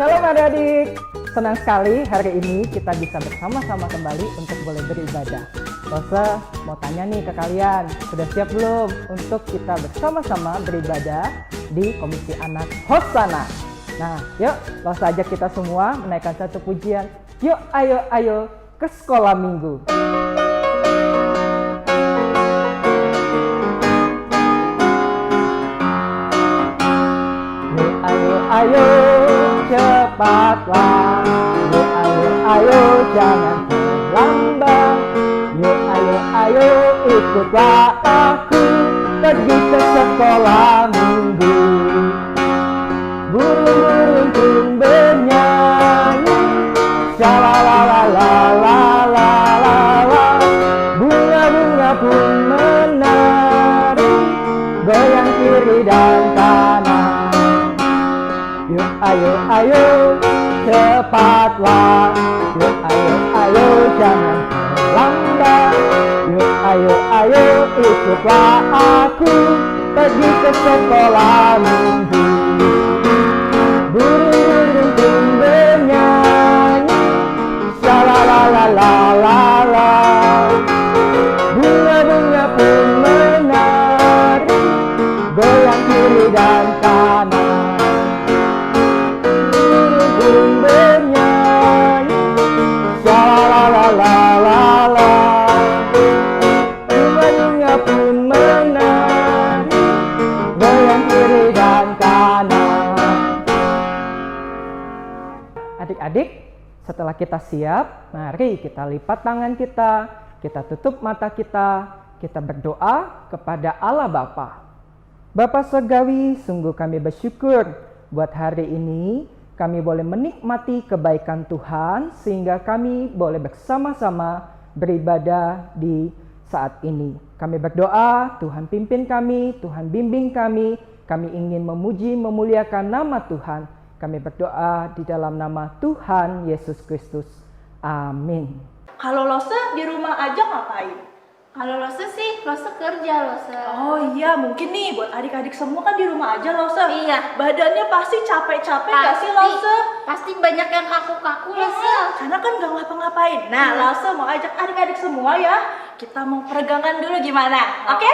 Shalom adik-adik, senang sekali hari ini kita bisa bersama-sama kembali untuk boleh beribadah. Lose mau tanya nih ke kalian, sudah siap belum untuk kita bersama-sama beribadah di Komisi Anak Hosana? Nah, yuk Lose ajak kita semua menaikkan satu pujian. Yuk ayo ke sekolah minggu. Yuk ayo cepatlah. Yuk ayo jangan terlambat. Yuk ayo ikutlah aku pergi ke sekolah minggu. Burung-burung pun bernyanyi, shalalalalalalalala. Bunga-bunga pun menari, goyang kiri dan kanan. Yuk ayo cepatlah. Yuk ayo jangan terlambat. Yuk ayo ikutlah aku pergi ke sekolah minggu. Burung-burung pun bernyanyi, shalalalalala. Bunga-bunga pun menari, goyang kiri dan kanan. Burung pun bernyanyi, shalalalalala. Bunga-bunga pun menari, goyang kiri dan kanan. Adik-adik, setelah kita siap, mari kita lipat tangan kita tutup mata kita berdoa kepada Allah Bapa. Bapa Surgawi, sungguh kami bersyukur buat hari ini kami boleh menikmati kebaikan Tuhan sehingga kami boleh bersama-sama beribadah di saat ini. Kami berdoa, Tuhan pimpin kami, Tuhan bimbing kami ingin memuji memuliakan nama Tuhan. Kami berdoa di dalam nama Tuhan Yesus Kristus. Amin. Kalau Lose di rumah aja ngapain? Kalau Lose sih, Lose kerja Lose. Oh iya, mungkin nih buat adik-adik semua kan di rumah aja Lose. Iya. Badannya pasti capek-capek gak sih Lose? Pasti banyak yang kaku-kaku Lose. Karena kan gak ngapa-ngapain. Nah, Lose mau ajak adik-adik semua ya. Kita mau peregangan dulu gimana? Oke?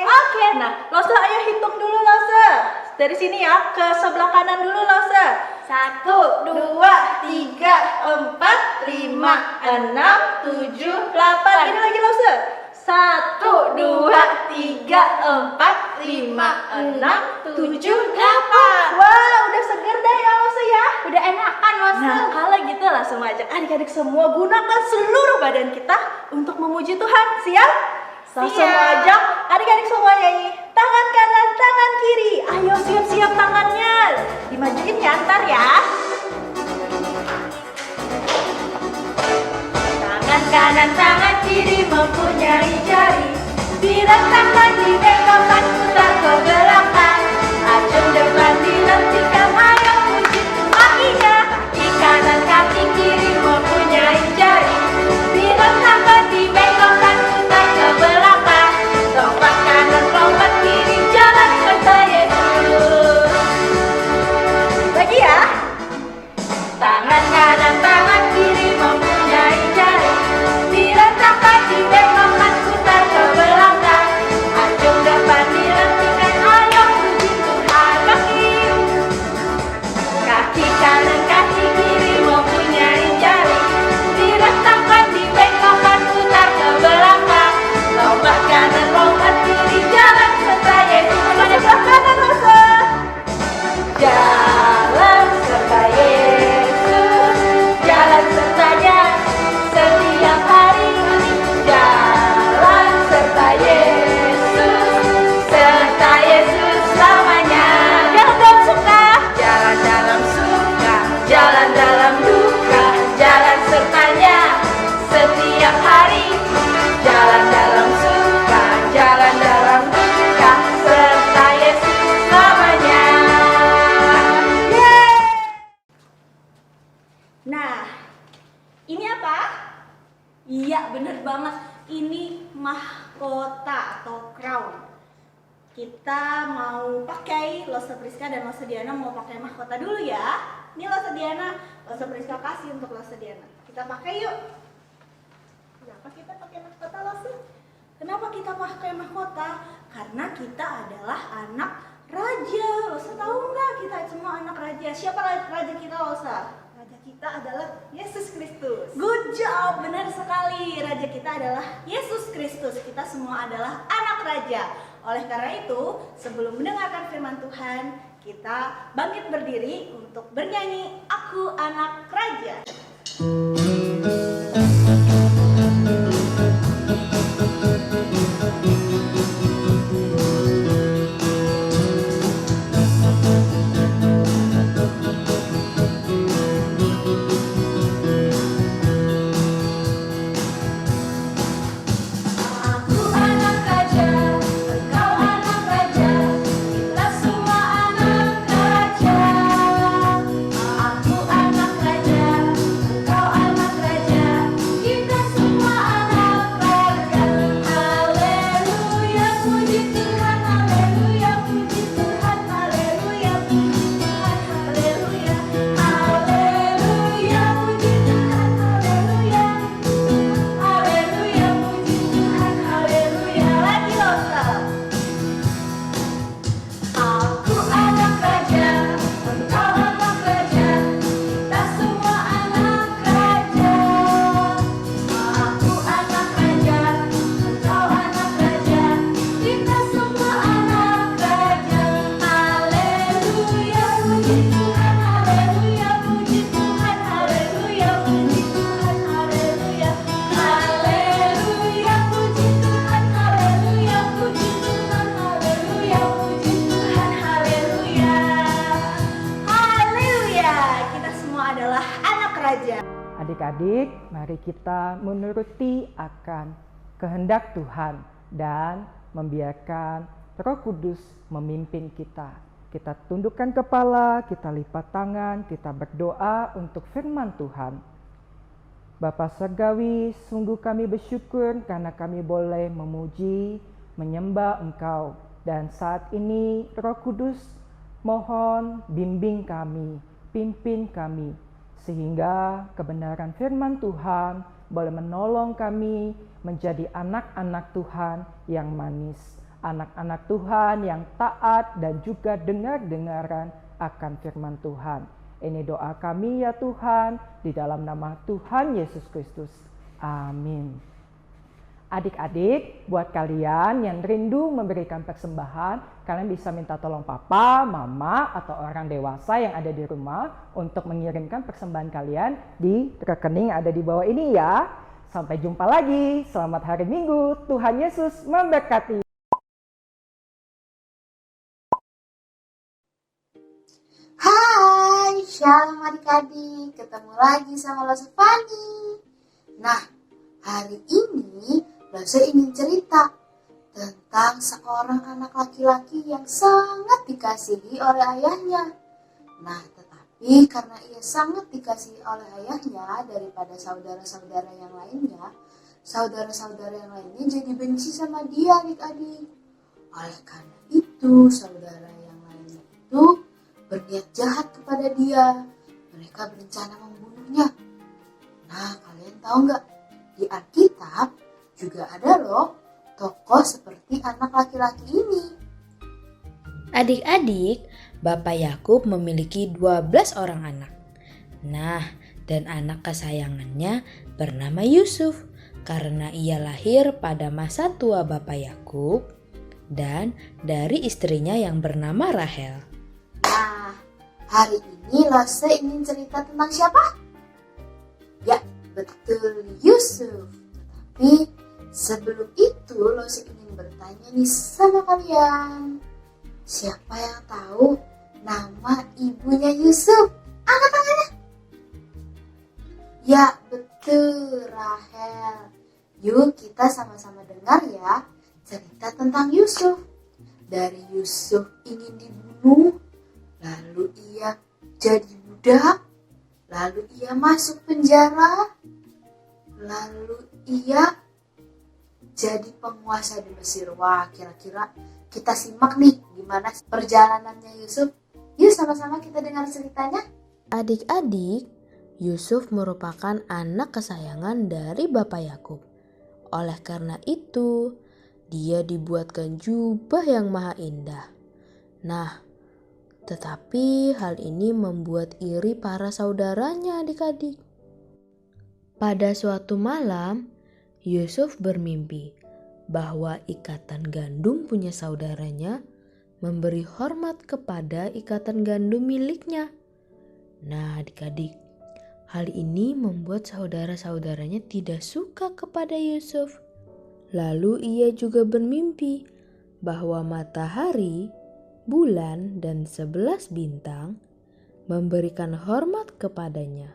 Oke. Nah, Lose ayo hitung dulu Lose. Dari sini ya, ke sebelah kanan dulu Lose. 1, 2, 3, 4, 5, 6, 7, 8. Ini lagi Lose. 1, 2, 3, 4, 5, 6, 7, 8. Wah, udah seger deh ya Lose ya. Udah enakan Lose. Nah, kalau gitu langsung ajak adik-adik semua gunakan seluruh badan kita untuk memuji Tuhan. Siap? Langsung ajak adik-adik semua nyanyi. Tangan kanan, tangan kiri. Ayo siap-siap tangannya. Dimajuin ya ntar ya. Tangan kanan, tangan kiri mempunyai jari. Direntangkan, dibengkokkan, putar ke belakang. Acung depan dilentikan, ayo puji kakinya. Kaki kanan, kaki kiri mempunyai jari. Direntangkan, dibengkokkan, putar ke belakang. Lompat kanan, lompat kita mau pakai Losa Priska dan Losa Diana mau pakai mahkota dulu ya. Ini Losa Diana, Losa Priska kasih untuk Losa Diana. Kita pakai yuk. Kenapa kita pakai mahkota Losa? Kenapa kita pakai mahkota? Karena kita adalah anak raja. Losa tahu nggak kita semua anak raja? Siapa raja kita Losa? Raja kita adalah Yesus Kristus. Good job, benar sekali. Raja kita adalah Yesus Kristus. Kita semua adalah anak raja. Oleh karena itu, sebelum mendengarkan firman Tuhan, kita bangkit berdiri untuk bernyanyi Aku Anak Raja. Adik-adik, mari kita menuruti akan kehendak Tuhan dan membiarkan Roh Kudus memimpin kita. Kita tundukkan kepala, kita lipat tangan, kita berdoa untuk firman Tuhan. Bapa Surgawi, sungguh kami bersyukur karena kami boleh memuji, menyembah Engkau. Dan saat ini Roh Kudus mohon bimbing kami, pimpin kami, sehingga kebenaran firman Tuhan boleh menolong kami menjadi anak-anak Tuhan yang manis. Anak-anak Tuhan yang taat dan juga dengar-dengaran akan firman Tuhan. Ini doa kami ya Tuhan, di dalam nama Tuhan Yesus Kristus. Amin. Adik-adik, buat kalian yang rindu memberikan persembahan, kalian bisa minta tolong papa, mama, atau orang dewasa yang ada di rumah untuk mengirimkan persembahan kalian di rekening ada di bawah ini ya. Sampai jumpa lagi, selamat hari Minggu, Tuhan Yesus memberkati. Hai, shalom adik-adik, ketemu lagi sama Losa Fani. Nah, hari ini Losa ingin cerita tentang seorang anak laki-laki yang sangat dikasihi oleh ayahnya. Nah, tetapi karena ia sangat dikasihi oleh ayahnya daripada saudara-saudara yang lainnya, saudara-saudara yang lainnya jadi benci sama dia adik-adik. Oleh karena itu, saudara yang lainnya itu berniat jahat kepada dia. Mereka berencana membunuhnya. Nah, kalian tahu nggak? Di Alkitab juga ada loh tokoh seperti anak laki-laki ini. Adik-adik, Bapak Yakub memiliki 12 orang anak. Nah, dan anak kesayangannya bernama Yusuf karena ia lahir pada masa tua Bapak Yakub dan dari istrinya yang bernama Rahel. Nah, hari ini Losa ingin cerita tentang siapa? Ya, betul, Yusuf. Tapi sebelum itu Losa ingin bertanya nih sama kalian. Siapa yang tahu nama ibunya Yusuf? Angkat tangannya. Ya, betul, Rahel. Yuk kita sama-sama dengar ya cerita tentang Yusuf. Dari Yusuf ingin dibunuh, lalu ia jadi budak, lalu ia masuk penjara, lalu ia jadi penguasa di Mesir. Wah, kira-kira kita simak nih gimana perjalanannya Yusuf. Yuk sama-sama kita dengar ceritanya. Adik-adik, Yusuf merupakan anak kesayangan dari Bapak Yakub. Oleh karena itu, dia dibuatkan jubah yang maha indah. Nah, tetapi hal ini membuat iri para saudaranya adik-adik. Pada suatu malam, Yusuf bermimpi bahwa ikatan gandum punya saudaranya memberi hormat kepada ikatan gandum miliknya. Nah, adik-adik, hal ini membuat saudara-saudaranya tidak suka kepada Yusuf. Lalu ia juga bermimpi bahwa matahari, bulan, dan 11 bintang memberikan hormat kepadanya.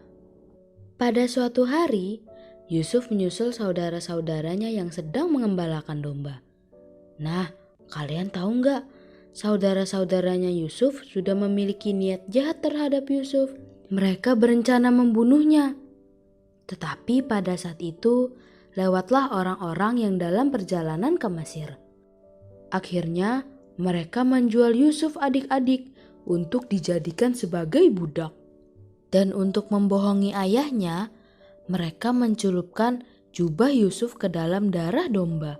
Pada suatu hari, Yusuf menyusul saudara-saudaranya yang sedang mengembalakan domba. Nah, kalian tahu nggak? Saudara-saudaranya Yusuf sudah memiliki niat jahat terhadap Yusuf. Mereka berencana membunuhnya. Tetapi pada saat itu, lewatlah orang-orang yang dalam perjalanan ke Mesir. Akhirnya, mereka menjual Yusuf adik-adik untuk dijadikan sebagai budak. Dan untuk membohongi ayahnya, mereka mencelupkan jubah Yusuf ke dalam darah domba.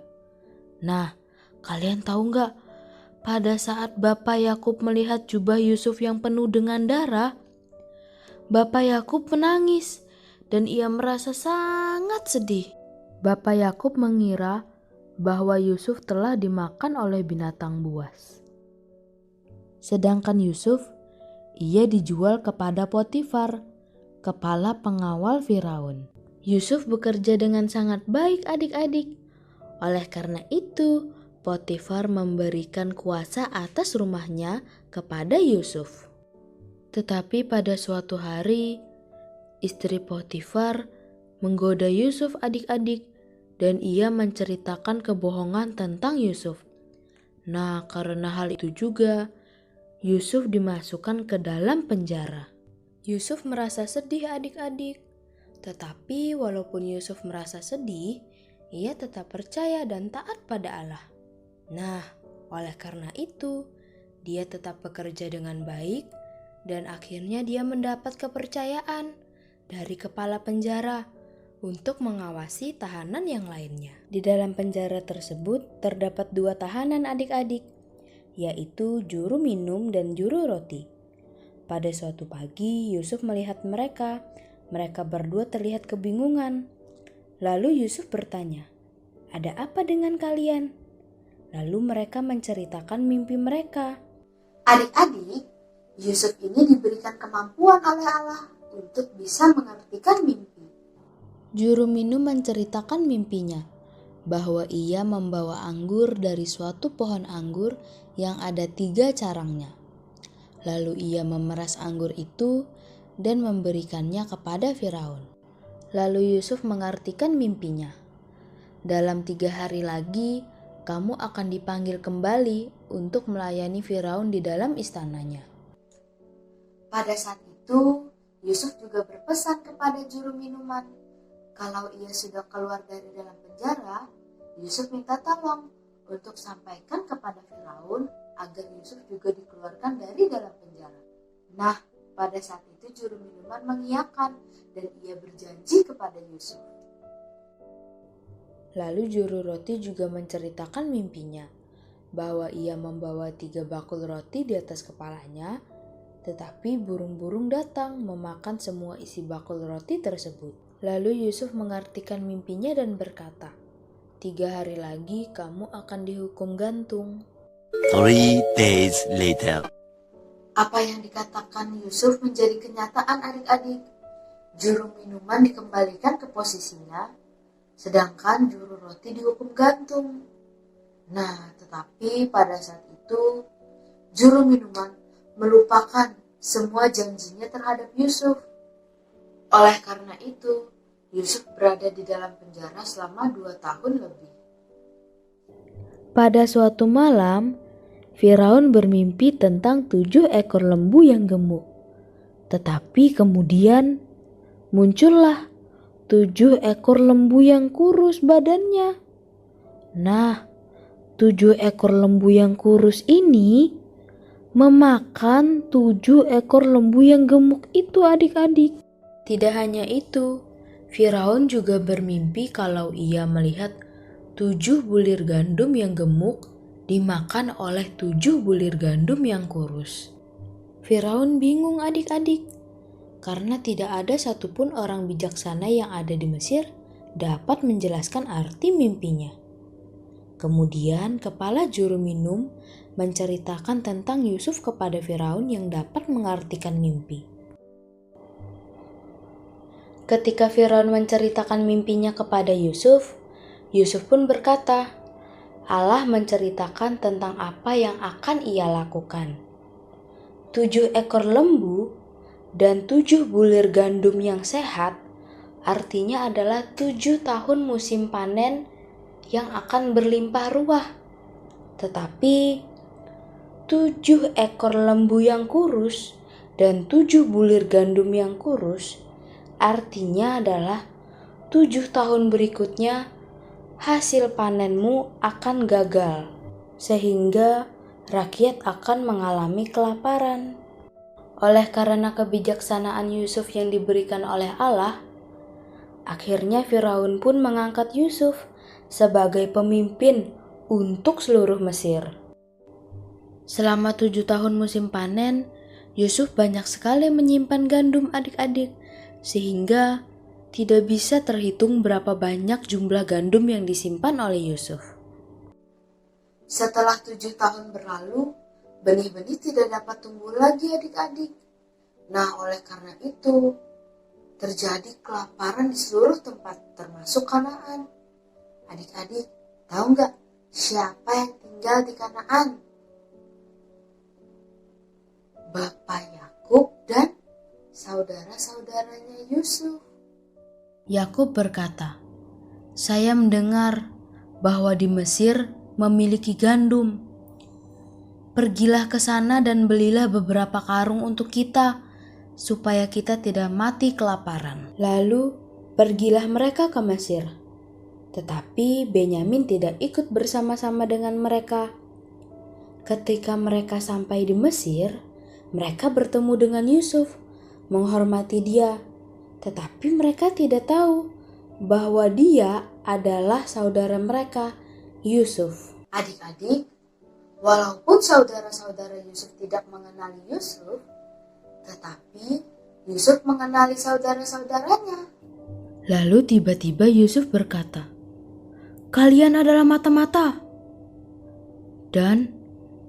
Nah, kalian tahu nggak? Pada saat Bapak Yakub melihat jubah Yusuf yang penuh dengan darah, Bapak Yakub menangis dan ia merasa sangat sedih. Bapak Yakub mengira bahwa Yusuf telah dimakan oleh binatang buas. Sedangkan Yusuf, ia dijual kepada Potifar, kepala pengawal Firaun. Yusuf bekerja dengan sangat baik adik-adik. Oleh karena itu, Potifar memberikan kuasa atas rumahnya kepada Yusuf. Tetapi pada suatu hari, istri Potifar menggoda Yusuf adik-adik dan ia menceritakan kebohongan tentang Yusuf. Nah, karena hal itu juga, Yusuf dimasukkan ke dalam penjara. Yusuf merasa sedih adik-adik. Tetapi walaupun Yusuf merasa sedih, ia tetap percaya dan taat pada Allah. Nah, oleh karena itu, dia tetap bekerja dengan baik dan akhirnya dia mendapat kepercayaan dari kepala penjara untuk mengawasi tahanan yang lainnya. Di dalam penjara tersebut terdapat 2 tahanan adik-adik, yaitu juru minum dan juru roti. Pada suatu pagi, Yusuf melihat mereka. Mereka berdua terlihat kebingungan. Lalu Yusuf bertanya, "Ada apa dengan kalian?" Lalu mereka menceritakan mimpi mereka. Adik-adik, Yusuf ini diberikan kemampuan oleh Allah untuk bisa mengartikan mimpi. Juru minum menceritakan mimpinya bahwa ia membawa anggur dari suatu pohon anggur yang ada 3 carangnya. Lalu ia memeras anggur itu dan memberikannya kepada Firaun. Lalu Yusuf mengartikan mimpinya. Dalam 3 hari lagi, kamu akan dipanggil kembali untuk melayani Firaun di dalam istananya. Pada saat itu, Yusuf juga berpesan kepada juru minuman. Kalau ia sudah keluar dari dalam penjara, Yusuf minta tolong untuk sampaikan kepada Firaun agar Yusuf juga dikeluarkan dari dalam penjara. Nah, pada saat itu juru minuman mengiyakan dan ia berjanji kepada Yusuf. Lalu juru roti juga menceritakan mimpinya bahwa ia membawa 3 bakul roti di atas kepalanya, tetapi burung-burung datang memakan semua isi bakul roti tersebut. Lalu Yusuf mengartikan mimpinya dan berkata, 3 hari lagi kamu akan dihukum gantung. 3 days later. Apa yang dikatakan Yusuf menjadi kenyataan adik-adik. Juru minuman dikembalikan ke posisinya, sedangkan juru roti dihukum gantung. Nah, tetapi pada saat itu, juru minuman melupakan semua janjinya terhadap Yusuf. Oleh karena itu, Yusuf berada di dalam penjara selama 2 tahun lebih. Pada suatu malam, Firaun bermimpi tentang 7 ekor lembu yang gemuk. Tetapi kemudian muncullah 7 ekor lembu yang kurus badannya. Nah, 7 ekor lembu yang kurus ini memakan 7 ekor lembu yang gemuk itu adik-adik. Tidak hanya itu, Firaun juga bermimpi kalau ia melihat 7 bulir gandum yang gemuk dimakan oleh 7 bulir gandum yang kurus. Firaun bingung adik-adik, karena tidak ada satupun orang bijaksana yang ada di Mesir dapat menjelaskan arti mimpinya. Kemudian kepala juru minum menceritakan tentang Yusuf kepada Firaun yang dapat mengartikan mimpi. Ketika Firaun menceritakan mimpinya kepada Yusuf, Yusuf pun berkata, Allah menceritakan tentang apa yang akan ia lakukan. 7 ekor lembu dan 7 bulir gandum yang sehat artinya adalah 7 tahun musim panen yang akan berlimpah ruah. Tetapi 7 ekor lembu yang kurus dan 7 bulir gandum yang kurus artinya adalah 7 tahun berikutnya hasil panenmu akan gagal, sehingga rakyat akan mengalami kelaparan. Oleh karena kebijaksanaan Yusuf yang diberikan oleh Allah, akhirnya Firaun pun mengangkat Yusuf sebagai pemimpin untuk seluruh Mesir. Selama 7 tahun musim panen, Yusuf banyak sekali menyimpan gandum adik-adik, sehingga tidak bisa terhitung berapa banyak jumlah gandum yang disimpan oleh Yusuf. Setelah 7 tahun berlalu, benih-benih tidak dapat tumbuh lagi adik-adik. Nah, oleh karena itu, terjadi kelaparan di seluruh tempat, termasuk Kanaan. Adik-adik, tahu nggak siapa yang tinggal di Kanaan? Bapak Yakub dan saudara-saudaranya Yusuf. Yakub berkata, "Saya mendengar bahwa di Mesir memiliki gandum. Pergilah ke sana dan belilah beberapa karung untuk kita, supaya kita tidak mati kelaparan." Lalu pergilah mereka ke Mesir. Tetapi Benyamin tidak ikut bersama-sama dengan mereka. Ketika mereka sampai di Mesir, mereka bertemu dengan Yusuf, menghormati dia. Tetapi mereka tidak tahu bahwa dia adalah saudara mereka, Yusuf. Adik-adik, walaupun saudara-saudara Yusuf tidak mengenali Yusuf, tetapi Yusuf mengenali saudara-saudaranya. Lalu tiba-tiba Yusuf berkata, "Kalian adalah mata-mata." Dan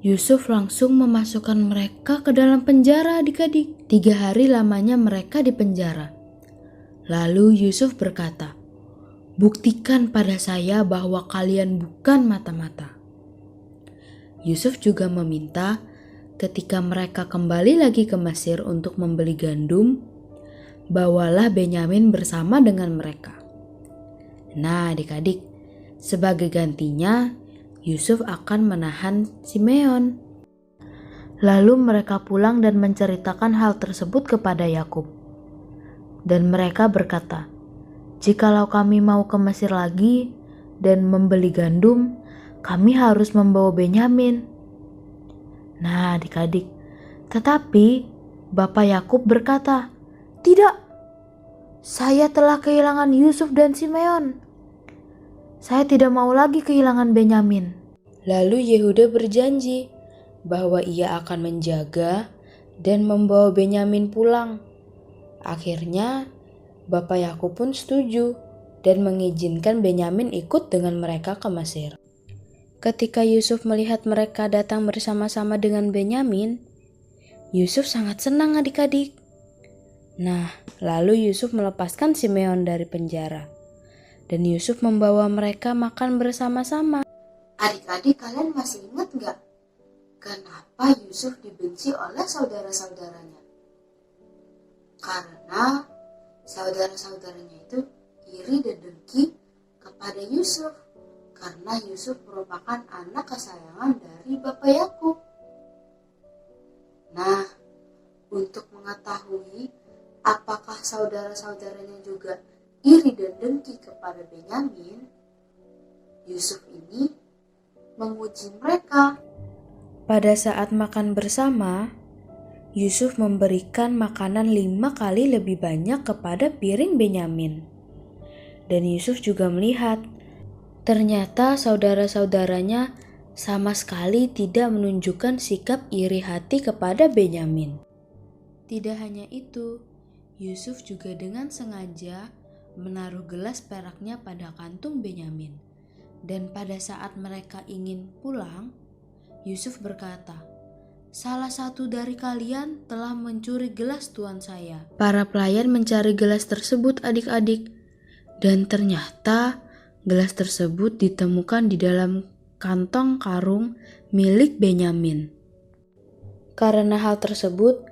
Yusuf langsung memasukkan mereka ke dalam penjara adik-adik. 3 hari lamanya mereka di penjara. Lalu Yusuf berkata, "Buktikan pada saya bahwa kalian bukan mata-mata." Yusuf juga meminta ketika mereka kembali lagi ke Mesir untuk membeli gandum, bawalah Benyamin bersama dengan mereka. Nah adik-adik, sebagai gantinya Yusuf akan menahan Simeon. Lalu mereka pulang dan menceritakan hal tersebut kepada Yakub. Dan mereka berkata, "Jikalau kami mau ke Mesir lagi dan membeli gandum, kami harus membawa Benyamin." Nah adik-adik, tetapi Bapak Yakub berkata, "Tidak, saya telah kehilangan Yusuf dan Simeon. Saya tidak mau lagi kehilangan Benyamin." Lalu Yehuda berjanji bahwa ia akan menjaga dan membawa Benyamin pulang. Akhirnya Bapak Yakub pun setuju dan mengizinkan Benyamin ikut dengan mereka ke Mesir. Ketika Yusuf melihat mereka datang bersama-sama dengan Benyamin, Yusuf sangat senang adik-adik. Nah, lalu Yusuf melepaskan Simeon dari penjara. Dan Yusuf membawa mereka makan bersama-sama. Adik-adik, kalian masih ingat nggak? Kenapa Yusuf dibenci oleh saudara-saudaranya? Karena saudara-saudaranya itu iri dan dengki kepada Yusuf. Karena Yusuf merupakan anak kesayangan dari Bapak Yakub. Nah, untuk mengetahui apakah saudara-saudaranya juga iri dan dengki kepada Benyamin, Yusuf ini menguji mereka. Pada saat makan bersama, Yusuf memberikan makanan 5 kali lebih banyak kepada piring Benyamin. Dan Yusuf juga melihat, ternyata saudara-saudaranya sama sekali tidak menunjukkan sikap iri hati kepada Benyamin. Tidak hanya itu, Yusuf juga dengan sengaja menaruh gelas peraknya pada kantung Benyamin. Dan pada saat mereka ingin pulang, Yusuf berkata, "Salah satu dari kalian telah mencuri gelas tuan saya." Para pelayan mencari gelas tersebut adik-adik, dan ternyata gelas tersebut ditemukan di dalam kantong karung milik Benyamin. Karena hal tersebut,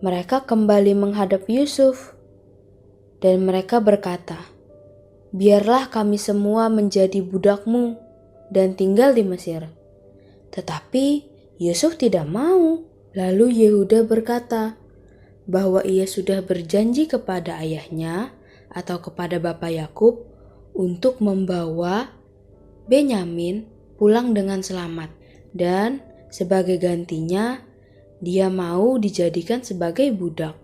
mereka kembali menghadap Yusuf, dan mereka berkata, "Biarlah kami semua menjadi budakmu dan tinggal di Mesir." Tetapi Yusuf tidak mau. Lalu Yehuda berkata bahwa ia sudah berjanji kepada ayahnya atau kepada bapak Yakub untuk membawa Benyamin pulang dengan selamat, dan sebagai gantinya dia mau dijadikan sebagai budak.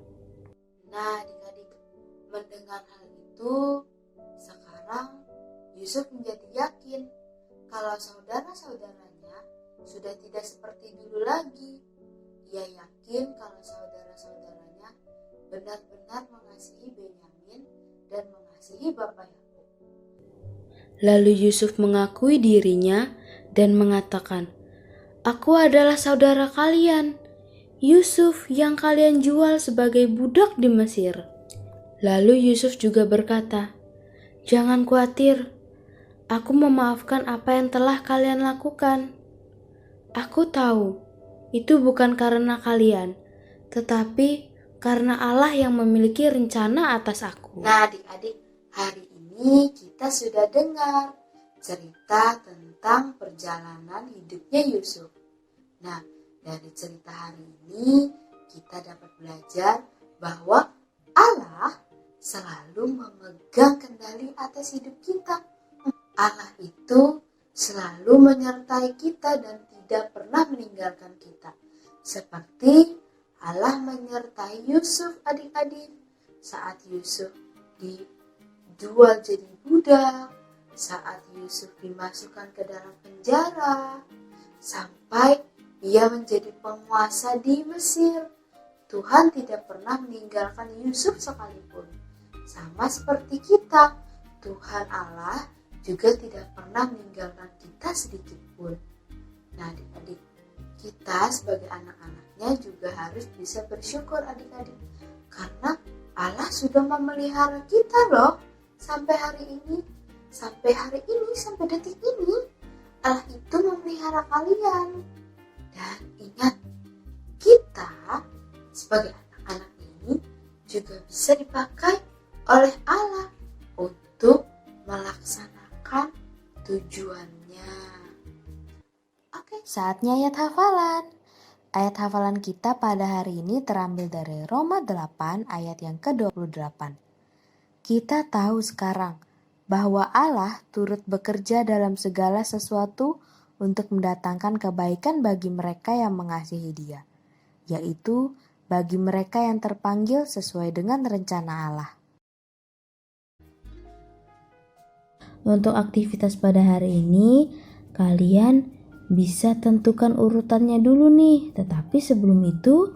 Nah, adik-adik, mendengar hal itu, sekarang Yusuf menjadi yakin kalau saudara-saudaranya sudah tidak seperti dulu lagi. Ia yakin kalau saudara-saudaranya benar-benar mengasihi Benyamin dan mengasihi Bapak Yakub. Lalu Yusuf mengakui dirinya dan mengatakan, "Aku adalah saudara kalian, Yusuf yang kalian jual sebagai budak di Mesir." Lalu Yusuf juga berkata, "Jangan khawatir, aku memaafkan apa yang telah kalian lakukan. Aku tahu itu bukan karena kalian, tetapi karena Allah yang memiliki rencana atas aku." Nah, adik-adik, hari ini kita sudah dengar cerita tentang perjalanan hidupnya Yusuf. Nah, dari cerita hari ini kita dapat belajar bahwa Allah selalu memegang kendali atas hidup kita. Allah itu selalu menyertai kita dan tidak pernah meninggalkan kita. Seperti Allah menyertai Yusuf, adik-adik, saat Yusuf dijual jadi budak, saat Yusuf dimasukkan ke dalam penjara, sampai ia menjadi penguasa di Mesir. Tuhan tidak pernah meninggalkan Yusuf sekalipun. Sama seperti kita, Tuhan Allah juga tidak pernah meninggalkan kita sedikit pun. Nah, adik-adik, kita sebagai anak-anaknya juga harus bisa bersyukur, adik-adik, karena Allah sudah memelihara kita loh sampai hari ini, sampai detik ini. Allah itu memelihara kalian. Dan ingat, kita sebagai anak-anak ini juga bisa dipakai oleh Allah untuk melaksanakan tujuannya. Oke, Saatnya ayat hafalan. Ayat hafalan kita pada hari ini terambil dari Roma 8 ayat yang ke-28. Kita tahu sekarang bahwa Allah turut bekerja dalam segala sesuatu untuk mendatangkan kebaikan bagi mereka yang mengasihi Dia, yaitu bagi mereka yang terpanggil sesuai dengan rencana Allah. Untuk aktivitas pada hari ini, kalian bisa tentukan urutannya dulu nih. Tetapi sebelum itu,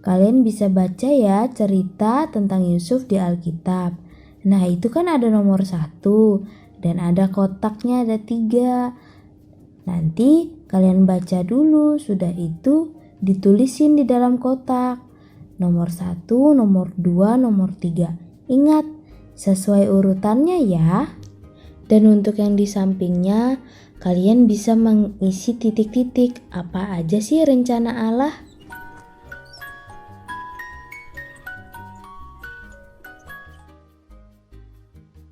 kalian bisa baca ya cerita tentang Yusuf di Alkitab. Nah, itu kan ada nomor 1 dan ada kotaknya ada 3. Nanti kalian baca dulu, sudah itu ditulisin di dalam kotak. Nomor 1, nomor 2, nomor 3. Ingat, sesuai urutannya ya. Dan untuk yang di sampingnya, kalian bisa mengisi titik-titik apa aja sih rencana Allah.